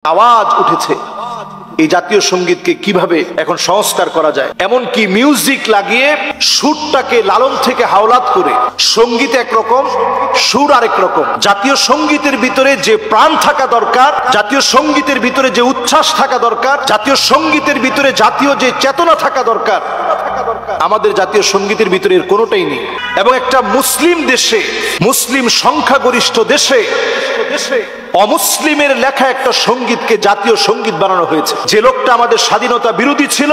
আওয়াজ উঠেছে এই জাতীয় সঙ্গীতকে কিভাবে এখন সংস্কার করা যায়। এমনকি মিউজিক লাগিয়ে সুরটাকে লালন থেকে হাওলাত করে, সঙ্গীত একরকম, সুর আরেক রকম। জাতীয় সঙ্গীতের ভিতরে যে প্রাণ থাকা দরকার, জাতীয় সঙ্গীতের ভিতরে যে উচ্ছ্বাস থাকা দরকার, জাতীয় সঙ্গীতের ভিতরে জাতীয় যে চেতনা থাকা দরকার, আমাদের জাতীয় সঙ্গীতের ভিতরে এর কোনোটাই নেই। এবং একটা মুসলিম দেশে, মুসলিম সংখ্যাগরিষ্ঠ দেশে অমুসলিমের লেখা একটা সঙ্গীতকে জাতীয় সঙ্গীত বানানো হয়েছে। যে লোকটা আমাদের স্বাধীনতা বিরোধী ছিল,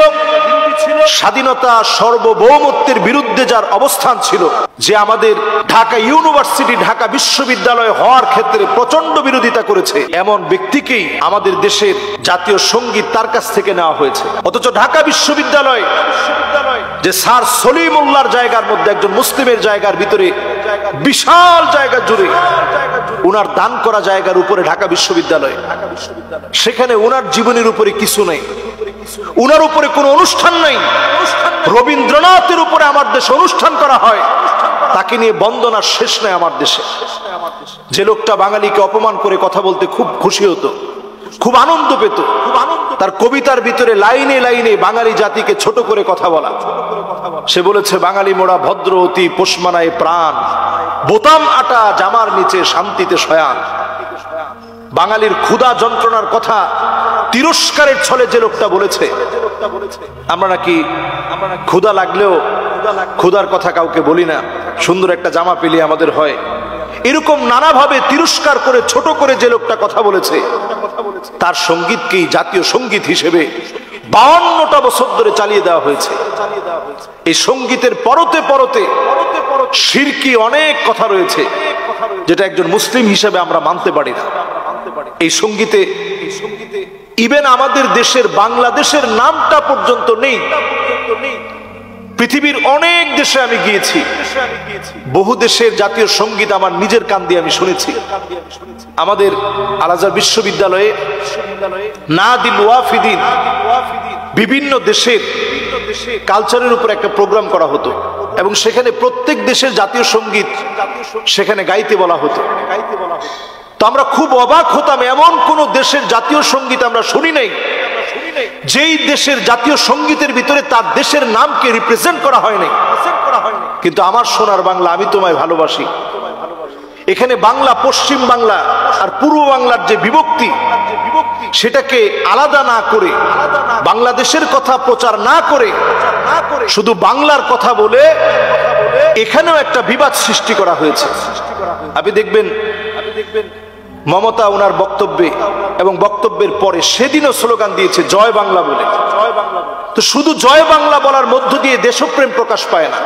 স্বাধীনতা সার্বভৌমত্বের বিরুদ্ধে যার অবস্থান ছিল, যে আমাদের ঢাকা ইউনিভার্সিটি, ঢাকা বিশ্ববিদ্যালয় হওয়ার ক্ষেত্রে প্রচন্ড বিরোধিতা করেছে, এমন ব্যক্তিকেই আমাদের দেশের জাতীয় সঙ্গীত তার কাছ থেকে নেওয়া হয়েছে। অথচ ঢাকা বিশ্ববিদ্যালয় যে স্যার সলিমুল্লাহর জায়গার মধ্যে, একজন মুসলিমের জায়গার ভিতরে বিশাল জায়গা জুড়ে উনার দান করা জায়গার উপরে ঢাকা বিশ্ববিদ্যালয়, সেখানে উনার জীবনের উপরে কিছু নেই, উনার উপরে কোনো অনুষ্ঠান নাই। রবীন্দ্রনাথের উপরে আমার দেশে অনুষ্ঠান করা হয়, তাকে নিয়ে বন্দনার শেষ নেই আমার দেশে। যে লোকটা বাঙালিকে অপমান করে কথা বলতে খুব খুশি হতো, খুব আনন্দ পেত, তার কবিতার ভিতরে লাইনে লাইনে বাঙালি জাতিকে ছোট করে কথা বলা। সে বলেছে, বাঙালি মোড়া ভদ্র অতি, পোষমানায় প্রাণ, বোতাম আটা জামার নিচে শান্তিতে শয়ান। বাঙালির ক্ষুধা যন্ত্রণার কথা তিরস্কারের ছলে যে লোকটা বলেছে, আমরা নাকি ক্ষুধা লাগলেও ক্ষুধার কথা কাউকে বলি না, সুন্দর একটা জামা পেলে আমাদের হয়, এরকম নানাভাবে তিরস্কার করে ছোট করে যে লোকটা কথা বলেছে, তার সঙ্গীতকেই জাতীয় সঙ্গীত হিসেবে 52টা বছর ধরে চালিয়ে দেওয়া হয়েছে। এই সঙ্গীতের পরতে পরতে শিরকি অনেক কথা রয়েছে, যেটা একজন মুসলিম হিসেবে আমরা মানতে পারি না। এই সঙ্গীতে ইভেন আমাদের দেশের, বাংলাদেশের নামটা পর্যন্ত নেই। পৃথিবীর অনেক দেশে আমি গিয়েছি, বহু দেশের জাতীয় সঙ্গীত আমার নিজের কান দিয়ে আমি শুনেছি। আমাদের আল আজহার বিশ্ববিদ্যালয়ে নাদিল ওয়াফিদিন, বিভিন্ন দেশের কালচারের উপর একটা প্রোগ্রাম করা হতো, এবং সেখানে প্রত্যেক দেশের জাতীয় সঙ্গীত সেখানে গাইতে বলা হতো। তো আমরা খুব অবাক হতাম, এমন কোন দেশের জাতীয় সঙ্গীত আমরা শুনি নাই যেই দেশের জাতীয় সঙ্গীতের ভিতরে তার দেশের নামকে রিপ্রেজেন্ট করা হয় নাই। কিন্তু আমার সোনার বাংলা, আমি তোমায় ভালোবাসি, এখানে বাংলা, পশ্চিম বাংলা আর পূর্ব বাংলার যে বিভক্তি, সেটাকে আলাদা না করে, বাংলাদেশের কথা প্রচার না করে, শুধু বাংলার কথা বলে এখানেও একটা বিবাদ সৃষ্টি করা হয়েছে। আপনি দেখবেন মমতা ওনার বক্তব্যে এবং বক্তব্যের পরে সেদিনও স্লোগান দিয়েছে জয় বাংলা বলে। তো শুধু জয় বাংলা বলার মধ্য দিয়ে দেশপ্রেম প্রকাশ পায় না।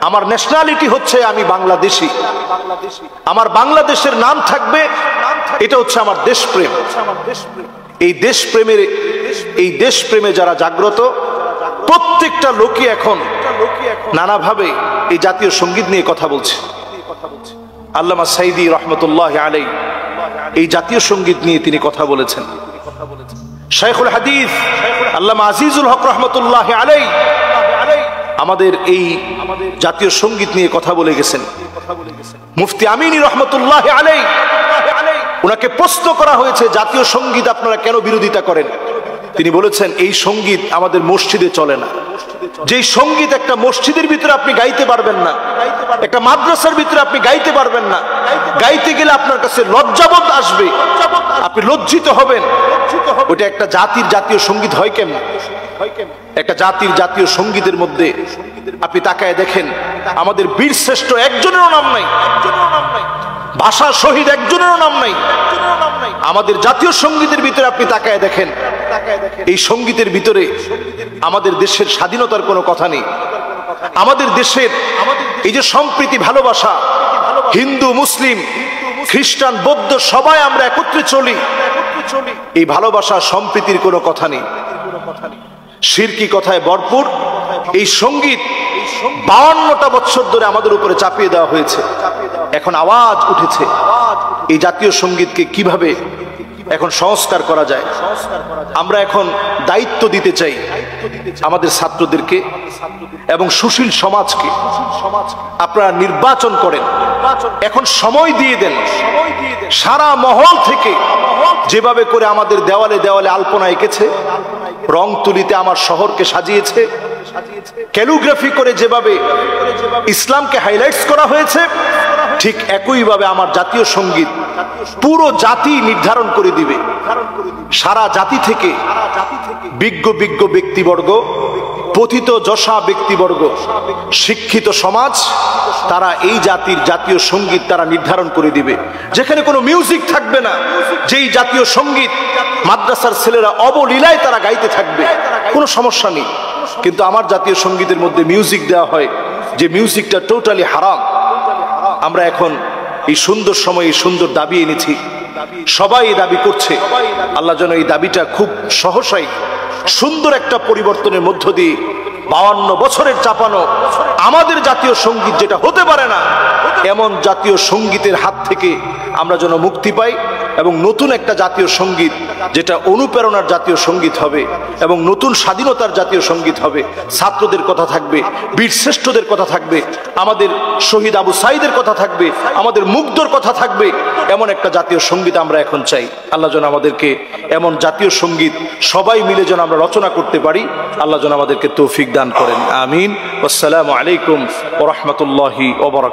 আমার ন্যাশনালিটি হচ্ছে আমি বাংলাদেশি, আমার বাংলাদেশের নাম থাকবে, এটা হচ্ছে আমার দেশপ্রেম। এই দেশপ্রেমে যারা জাগ্রত, প্রত্যেকটা লোকই এখন নানাভাবে এই জাতীয় সঙ্গীত নিয়ে কথা বলছে। আল্লামা সাইদি রহমতুল্লাহ আলাইহি এই জাতীয় সঙ্গীত নিয়ে তিনি কথা বলেছেন। শাইখুল হাদিস আল্লামা আজিজুল হক রহমতুল্লাহ আলাইহি আমাদের এই জাতীয় সঙ্গীত নিয়ে কথা বলে গেছেন। মুফতি আমিনী রহমতুল্লাহ আলাইহি, ওনাকে প্রশ্ন করা হয়েছে জাতীয় সঙ্গীত আপনারা কেন বিরোধিতা করেন? তিনি বলেছেন, এই সঙ্গীত আমাদের মসজিদে চলে না। যেই সঙ্গীত একটা মসজিদের ভিতরে আপনি গাইতে পারবেন না, একটা মাদ্রাসার ভিতরে আপনি গাইতে পারবেন না, গাইতে গেলে আপনার কাছে লজ্জাবোধ আসবে, আপনি লজ্জিত হবেন, ওটা একটা জাতির জাতীয় সঙ্গীত হয় কেমন? একটা জাতির জাতীয় সঙ্গীতের মধ্যে আপনি তাকায় দেখেন, আমাদের বীর শ্রেষ্ঠ একজনেরও নাম নাই, ভাষা শহীদ একজনেরও নাম নাই। আমাদের জাতীয় সঙ্গীতের ভিতরে আপনি তাকায় দেখেন, এই সঙ্গীতের ভিতরে আমাদের দেশের স্বাধীনতার কোনো কথা নেই। আমাদের দেশের এই যে সম্প্রীতি, ভালোবাসা, হিন্দু মুসলিম খ্রিস্টান বৌদ্ধ সবাই আমরা একত্রে চলি, এই ভালোবাসা সম্প্রীতির কোনো কথা নেই। শিরকি কথায় ভরপুর এই সঙ্গীত 52টা বছর ধরে আমাদের উপরে চাপিয়ে দেওয়া হয়েছে। এখন আওয়াজ উঠেছে এই জাতীয় সঙ্গীতকে কিভাবে এখন সংস্কার করা যায়। আমরা এখন দায়িত্ব দিতে চাই আমাদের ছাত্রদেরকে এবং সুশীল সমাজকে আপনারা নির্বাচন করেন। এখন সময় দিয়ে দেন। সারা মহল থেকে যেভাবে করে আমাদের দেওয়ালে দেওয়ালে আলপনা এঁকেছে, রং তুলিতে আমার শহরকে সাজিয়েছে, ক্যালিগ্রাফি করে যেভাবে ইসলামকে হাইলাইটস করা হয়েছে, ঠিক একইভাবে আমার জাতীয় সঙ্গীত পুরো জাতি নির্ধারণ করে দিবে। সারা জাতি থেকে বিজ্ঞ বিজ্ঞ ব্যক্তিবর্গ, পতিত যশা ব্যক্তিবর্গ, শিক্ষিত সমাজ, তারা এই জাতির জাতীয় সঙ্গীত তারা নির্ধারণ করে দিবে। যেখানে কোনো মিউজিক থাকবে না, যেই জাতীয় সঙ্গীত মাদ্রাসার ছেলেরা অবলীলায় তারা গাইতে থাকবে, কোনো সমস্যা নেই। কিন্তু আমার জাতীয় সঙ্গীতের মধ্যে মিউজিক দেওয়া হয়, যে মিউজিকটা টোটালি হারাম। আমরা এখন এই সুন্দর সময়ে এই সুন্দর দাবি এনেছি, সবাই এই দাবি করছে। আল্লাহ যেন এই দাবিটা খুব সহসাই সুন্দর একটা পরিবর্তনের মধ্য দিয়ে 52 বছরের চাপানো আমাদের জাতীয় সঙ্গীত যেটা হতে পারে না, এমন জাতীয় সঙ্গীতের হাত থেকে আমরা যেন মুক্তি পাই এবং নতুন একটা জাতীয় সঙ্গীত যেটা অনুপ্রেরণার জাতীয় সঙ্গীত হবে এবং নতুন স্বাধীনতার জাতীয় সঙ্গীত হবে। ছাত্রদের কথা থাকবে, বীর শ্রেষ্ঠদের কথা থাকবে, আমাদের শহীদ আবু সাইদের কথা থাকবে, আমাদের মুগ্ধর কথা থাকবে। এমন একটা জাতীয় সঙ্গীত আমরা এখন চাই। আল্লাহ যেন আমাদেরকে এমন জাতীয় সঙ্গীত সবাই মিলে যেন আমরা রচনা করতে পারি। আল্লাহ যেন আমাদেরকে তৌফিক দান করেন। আমিন। আসসালামু আলাইকুম ওয়া রাহমাতুল্লাহি ওয়া বারাকাতুহু।